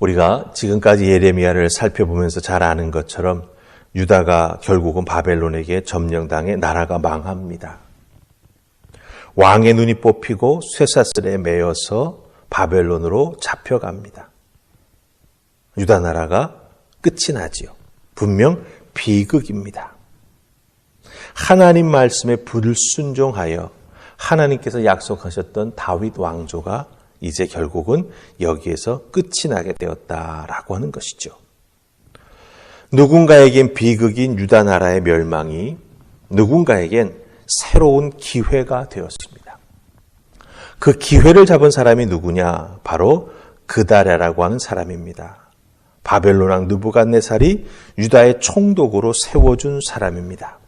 우리가 지금까지 예레미야를 살펴보면서 잘 아는 것처럼 유다가 결국은 바벨론에게 점령당해 나라가 망합니다. 왕의 눈이 뽑히고 쇠사슬에 매여서 바벨론으로 잡혀갑니다. 유다 나라가 끝이 나지요. 분명 비극입니다. 하나님 말씀에 불순종하여 하나님께서 약속하셨던 다윗 왕조가 이제 결국은 여기에서 끝이 나게 되었다라고 하는 것이죠. 누군가에겐 비극인 유다 나라의 멸망이 누군가에겐 새로운 기회가 되었습니다. 그 기회를 잡은 사람이 누구냐? 바로 그다랴라고 하는 사람입니다. 바벨론 왕 느부갓네살이 유다의 총독으로 세워준 사람입니다.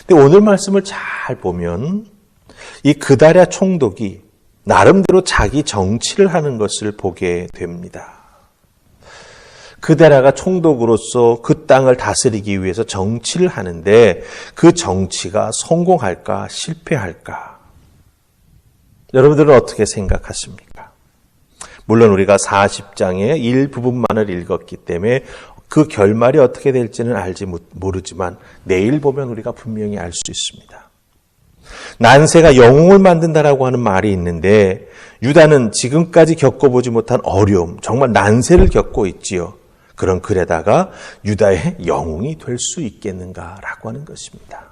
근데 오늘 말씀을 잘 보면 이 그다랴 총독이 나름대로 자기 정치를 하는 것을 보게 됩니다. 그다랴가 총독으로서 그 땅을 다스리기 위해서 정치를 하는데 그 정치가 성공할까 실패할까? 여러분들은 어떻게 생각하십니까? 물론 우리가 40장의 일부분만을 읽었기 때문에 그 결말이 어떻게 될지는 알지 모르지만 내일 보면 우리가 분명히 알 수 있습니다. 난세가 영웅을 만든다라고 하는 말이 있는데 유다는 지금까지 겪어보지 못한 어려움, 정말 난세를 겪고 있지요. 그런 글에다가 유다의 영웅이 될 수 있겠는가라고 하는 것입니다.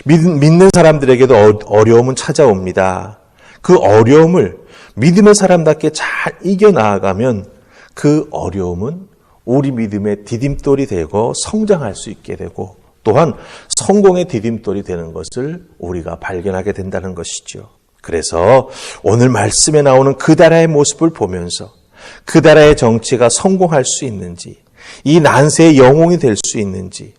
믿는 사람들에게도 어려움은 찾아옵니다. 그 어려움을 믿음의 사람답게 잘 이겨나가면 그 어려움은 우리 믿음의 디딤돌이 되고 성장할 수 있게 되고 또한 성공의 디딤돌이 되는 것을 우리가 발견하게 된다는 것이죠. 그래서 오늘 말씀에 나오는 그다랴의 모습을 보면서 그다랴의 정치가 성공할 수 있는지, 이 난세의 영웅이 될 수 있는지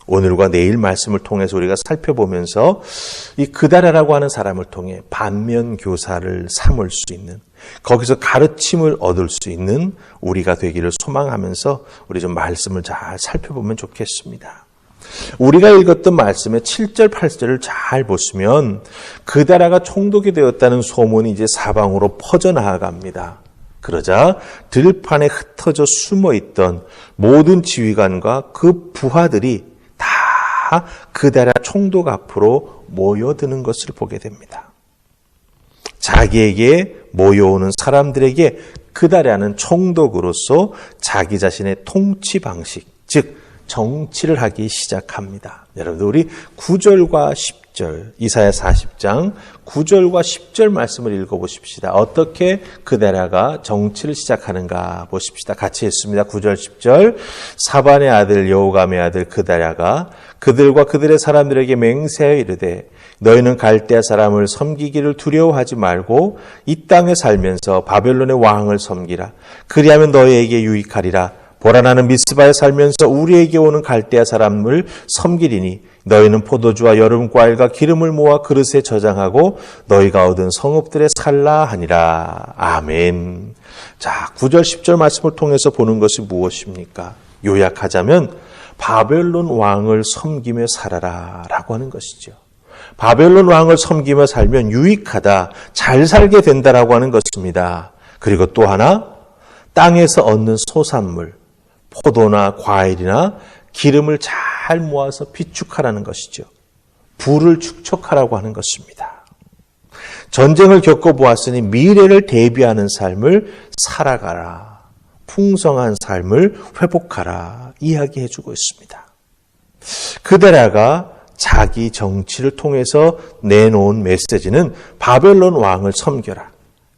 오늘과 내일 말씀을 통해서 우리가 살펴보면서 이 그다랴라고 하는 사람을 통해 반면 교사를 삼을 수 있는, 거기서 가르침을 얻을 수 있는 우리가 되기를 소망하면서 우리 좀 말씀을 잘 살펴보면 좋겠습니다. 우리가 읽었던 말씀의 7절, 8절을 잘 보시면 그다랴가 총독이 되었다는 소문이 이제 사방으로 퍼져나갑니다. 그러자 들판에 흩어져 숨어있던 모든 지휘관과 그 부하들이 다 그다랴 총독 앞으로 모여드는 것을 보게 됩니다. 자기에게 모여오는 사람들에게 그다랴는 총독으로서 자기 자신의 통치 방식, 즉 정치를 하기 시작합니다. 여러분들 우리 9절과 10절, 이사야 40장 9절과 10절 말씀을 읽어보십시다. 어떻게 그다랴가 정치를 시작하는가 보십시다. 같이 읽습니다. 9절 10절. 사반의 아들 여호감의 아들 그다랴가 그들과 그들의 사람들에게 맹세하여 이르되 너희는 갈대아 사람을 섬기기를 두려워하지 말고 이 땅에 살면서 바벨론의 왕을 섬기라. 그리하면 너희에게 유익하리라. 보라 나는 미스바에 살면서 우리에게 오는 갈대아 사람을 섬기리니 너희는 포도주와 여름 과일과 기름을 모아 그릇에 저장하고 너희가 얻은 성읍들에 살라 하니라. 아멘. 자, 9절 10절 말씀을 통해서 보는 것이 무엇입니까? 요약하자면 바벨론 왕을 섬기며 살아라 라고 하는 것이죠. 바벨론 왕을 섬기며 살면 유익하다, 잘 살게 된다라고 하는 것입니다. 그리고 또 하나, 땅에서 얻는 소산물, 포도나 과일이나 기름을 잘 모아서 비축하라는 것이죠. 부를 축적하라고 하는 것입니다. 전쟁을 겪어보았으니 미래를 대비하는 삶을 살아가라. 풍성한 삶을 회복하라. 이야기해주고 있습니다. 그다랴가 자기 정치를 통해서 내놓은 메시지는 바벨론 왕을 섬겨라.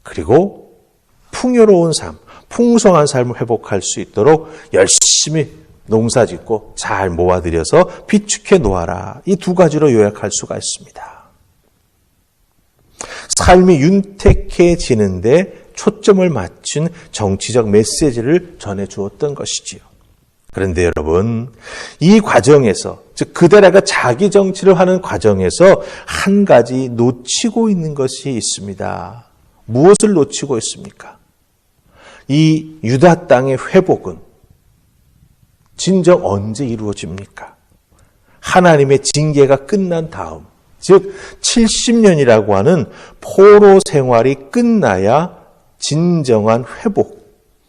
그리고 풍요로운 삶, 풍성한 삶을 회복할 수 있도록 열심히 농사짓고 잘 모아들여서 비축해 놓아라. 이 두 가지로 요약할 수가 있습니다. 삶이 윤택해지는데 초점을 맞춘 정치적 메시지를 전해주었던 것이지요. 그런데 여러분, 이 과정에서, 즉 그다랴가 자기 정치를 하는 과정에서 한 가지 놓치고 있는 것이 있습니다. 무엇을 놓치고 있습니까? 이 유다 땅의 회복은 진정 언제 이루어집니까? 하나님의 징계가 끝난 다음, 즉 70년이라고 하는 포로 생활이 끝나야 진정한 회복,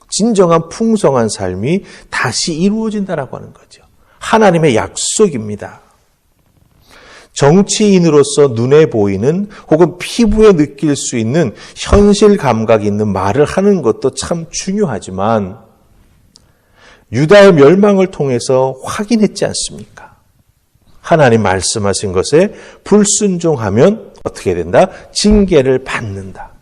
진정한 풍성한 삶이 다시 이루어진다라고 하는 거죠. 하나님의 약속입니다. 정치인으로서 눈에 보이는 혹은 피부에 느낄 수 있는 현실 감각이 있는 말을 하는 것도 참 중요하지만 유다의 멸망을 통해서 확인했지 않습니까? 하나님 말씀하신 것에 불순종하면 어떻게 된다? 징계를 받는다.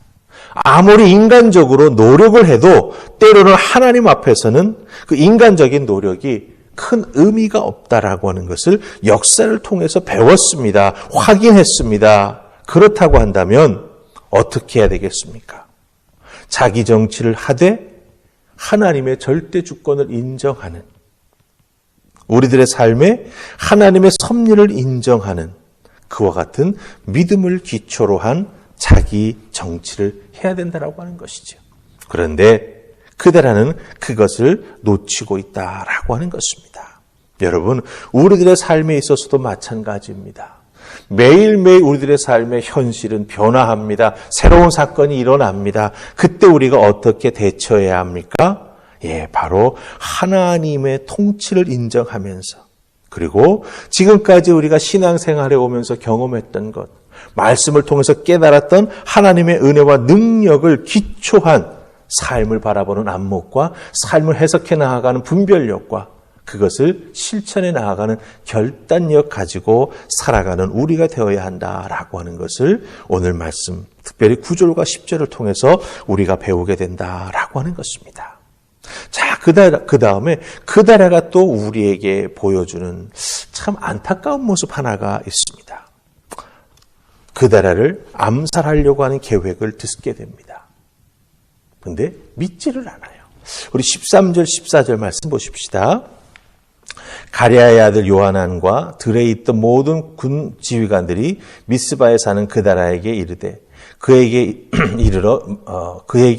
아무리 인간적으로 노력을 해도 때로는 하나님 앞에서는 그 인간적인 노력이 큰 의미가 없다라고 하는 것을 역사를 통해서 배웠습니다. 확인했습니다. 그렇다고 한다면 어떻게 해야 되겠습니까? 자기 정치를 하되 하나님의 절대 주권을 인정하는, 우리들의 삶에 하나님의 섭리를 인정하는 그와 같은 믿음을 기초로 한 자기 정치를 해야 된다라고 하는 것이죠. 그런데 그대라는 그것을 놓치고 있다라고 하는 것입니다. 여러분, 우리들의 삶에 있어서도 마찬가지입니다. 매일매일 우리들의 삶의 현실은 변화합니다. 새로운 사건이 일어납니다. 그때 우리가 어떻게 대처해야 합니까? 바로 하나님의 통치를 인정하면서, 그리고 지금까지 우리가 신앙생활에 오면서 경험했던 것, 말씀을 통해서 깨달았던 하나님의 은혜와 능력을 기초한 삶을 바라보는 안목과 삶을 해석해 나아가는 분별력과 그것을 실천해 나아가는 결단력 가지고 살아가는 우리가 되어야 한다라고 하는 것을 오늘 말씀, 특별히 9절과 10절을 통해서 우리가 배우게 된다라고 하는 것입니다. 자, 그 다음에 그다라가 또 우리에게 보여주는 참 안타까운 모습 하나가 있습니다. 그다라를 암살하려고 하는 계획을 듣게 됩니다. 그런데 믿지를 않아요. 우리 13절, 14절 말씀 보십시다. 가랴의 아들 요하난과 들에 있던 모든 군 지휘관들이 미스바에 사는 그다라에게 이르되 그에게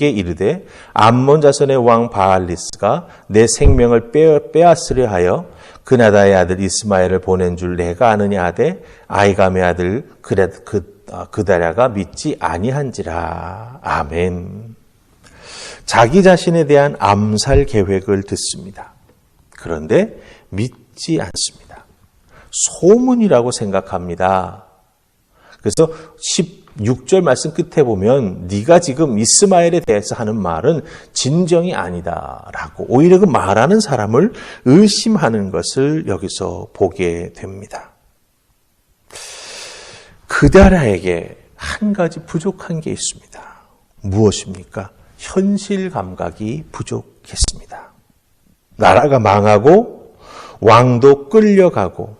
이르되 암몬 자손의 왕 바알리스가 내 생명을 빼앗으려 하여 그나다의 아들 이스마엘을 보낸 줄 내가 아느냐 하되 아이감의 아들 그다랴가 믿지 아니한지라. 아멘. 자기 자신에 대한 암살 계획을 듣습니다. 그런데 믿지 않습니다. 소문이라고 생각합니다. 그래서 16절 말씀 끝에 보면 네가 지금 이스마엘에 대해서 하는 말은 진정이 아니다라고 오히려 그 말하는 사람을 의심하는 것을 여기서 보게 됩니다. 그다라에게 한 가지 부족한 게 있습니다. 무엇입니까? 현실 감각이 부족했습니다. 나라가 망하고 왕도 끌려가고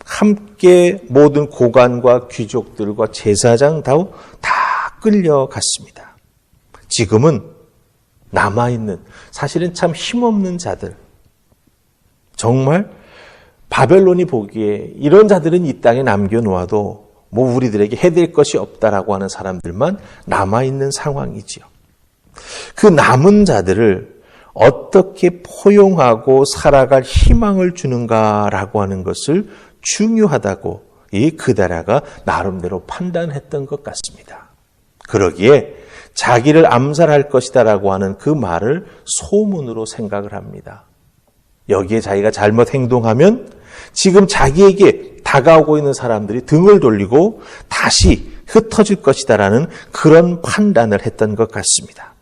함께 모든 고관과 귀족들과 제사장 다 끌려갔습니다. 지금은 남아있는 사실은 참 힘없는 자들, 정말 바벨론이 보기에 이런 자들은 이 땅에 남겨놓아도 뭐 우리들에게 해될 것이 없다라고 하는 사람들만 남아있는 상황이지요. 그 남은 자들을 어떻게 포용하고 살아갈 희망을 주는가라고 하는 것을 중요하다고 이 그다라가 나름대로 판단했던 것 같습니다. 그러기에 자기를 암살할 것이다라고 하는 그 말을 소문으로 생각을 합니다. 여기에 자기가 잘못 행동하면 지금 자기에게 다가오고 있는 사람들이 등을 돌리고 다시 흩어질 것이다라는 그런 판단을 했던 것 같습니다.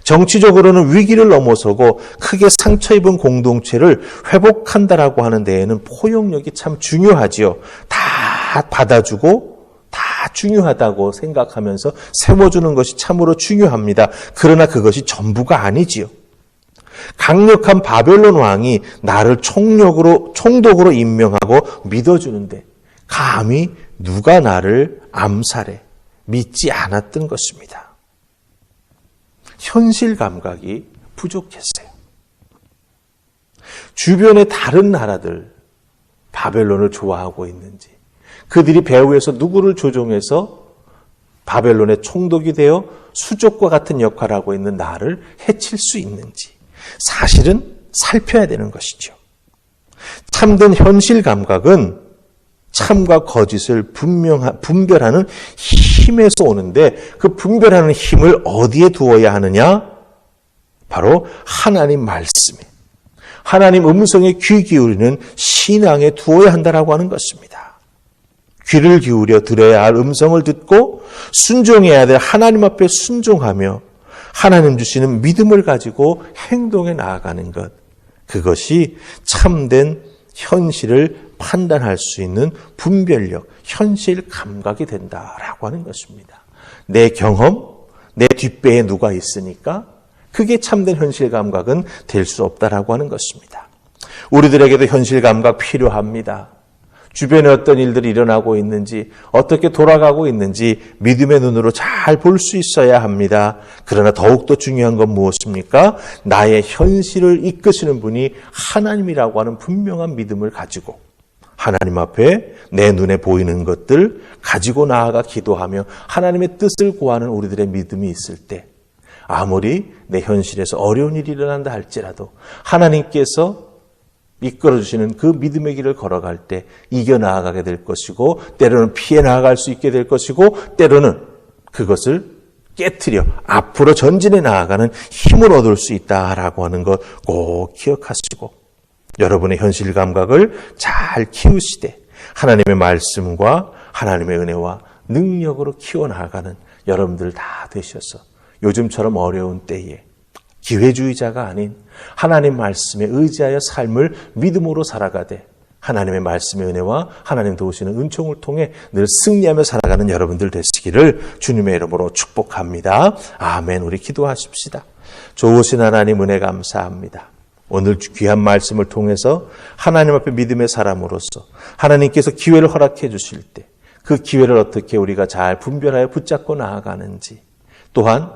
정치적으로는 위기를 넘어서고 크게 상처 입은 공동체를 회복한다라고 하는 데에는 포용력이 참 중요하지요. 다 받아주고 다 중요하다고 생각하면서 세워주는 것이 참으로 중요합니다. 그러나 그것이 전부가 아니지요. 강력한 바벨론 왕이 나를 총독으로 임명하고 믿어주는데 감히 누가 나를 암살해? 믿지 않았던 것입니다. 현실 감각이 부족했어요. 주변의 다른 나라들 바벨론을 좋아하고 있는지, 그들이 배후에서 누구를 조종해서 바벨론의 총독이 되어 수족과 같은 역할을 하고 있는 나를 해칠 수 있는지 사실은 살펴야 되는 것이죠. 참된 현실 감각은 참과 거짓을 분별하는 힘에서 오는데 그 분별하는 힘을 어디에 두어야 하느냐? 바로 하나님 말씀에, 하나님 음성에 귀 기울이는 신앙에 두어야 한다라고 하는 것입니다. 귀를 기울여 들어야 할 음성을 듣고 순종해야 될 하나님 앞에 순종하며 하나님 주시는 믿음을 가지고 행동에 나아가는 것, 그것이 참된 현실을 판단할 수 있는 분별력, 현실 감각이 된다라고 하는 것입니다. 내 경험, 내 뒷배에 누가 있으니까 그게 참된 현실 감각은 될 수 없다라고 하는 것입니다. 우리들에게도 현실 감각 필요합니다. 주변에 어떤 일들이 일어나고 있는지, 어떻게 돌아가고 있는지 믿음의 눈으로 잘 볼 수 있어야 합니다. 그러나 더욱더 중요한 건 무엇입니까? 나의 현실을 이끄시는 분이 하나님이라고 하는 분명한 믿음을 가지고 하나님 앞에 내 눈에 보이는 것들 가지고 나아가 기도하며 하나님의 뜻을 구하는 우리들의 믿음이 있을 때, 아무리 내 현실에서 어려운 일이 일어난다 할지라도 하나님께서 이끌어주시는 그 믿음의 길을 걸어갈 때 이겨나가게 될 것이고, 때로는 피해 나아갈 수 있게 될 것이고, 때로는 그것을 깨트려 앞으로 전진해 나아가는 힘을 얻을 수 있다라고 하는 것 꼭 기억하시고, 여러분의 현실 감각을 잘 키우시되 하나님의 말씀과 하나님의 은혜와 능력으로 키워나가는 여러분들 다 되셔서 요즘처럼 어려운 때에 기회주의자가 아닌 하나님 말씀에 의지하여 삶을 믿음으로 살아가되 하나님의 말씀의 은혜와 하나님 도우시는 은총을 통해 늘 승리하며 살아가는 여러분들 되시기를 주님의 이름으로 축복합니다. 아멘. 우리 기도하십시다. 좋으신 하나님 은혜 감사합니다. 오늘 귀한 말씀을 통해서 하나님 앞에 믿음의 사람으로서 하나님께서 기회를 허락해 주실 때 그 기회를 어떻게 우리가 잘 분별하여 붙잡고 나아가는지, 또한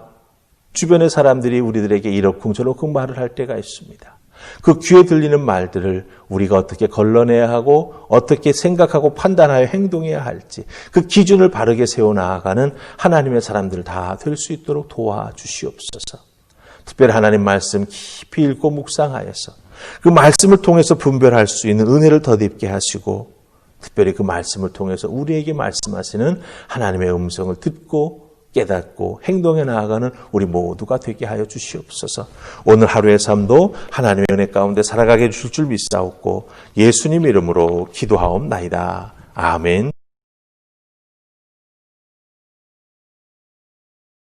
주변의 사람들이 우리들에게 이러쿵저러쿵 말을 할 때가 있습니다. 그 귀에 들리는 말들을 우리가 어떻게 걸러내야 하고 어떻게 생각하고 판단하여 행동해야 할지 그 기준을 바르게 세워나가는 하나님의 사람들 다 될 수 있도록 도와주시옵소서. 특별히 하나님 말씀 깊이 읽고 묵상하여서 그 말씀을 통해서 분별할 수 있는 은혜를 덧입게 하시고, 특별히 그 말씀을 통해서 우리에게 말씀하시는 하나님의 음성을 듣고 깨닫고 행동에 나아가는 우리 모두가 되게 하여 주시옵소서. 오늘 하루의 삶도 하나님의 은혜 가운데 살아가게 해주실 줄 믿사옵고 예수님 이름으로 기도하옵나이다. 아멘.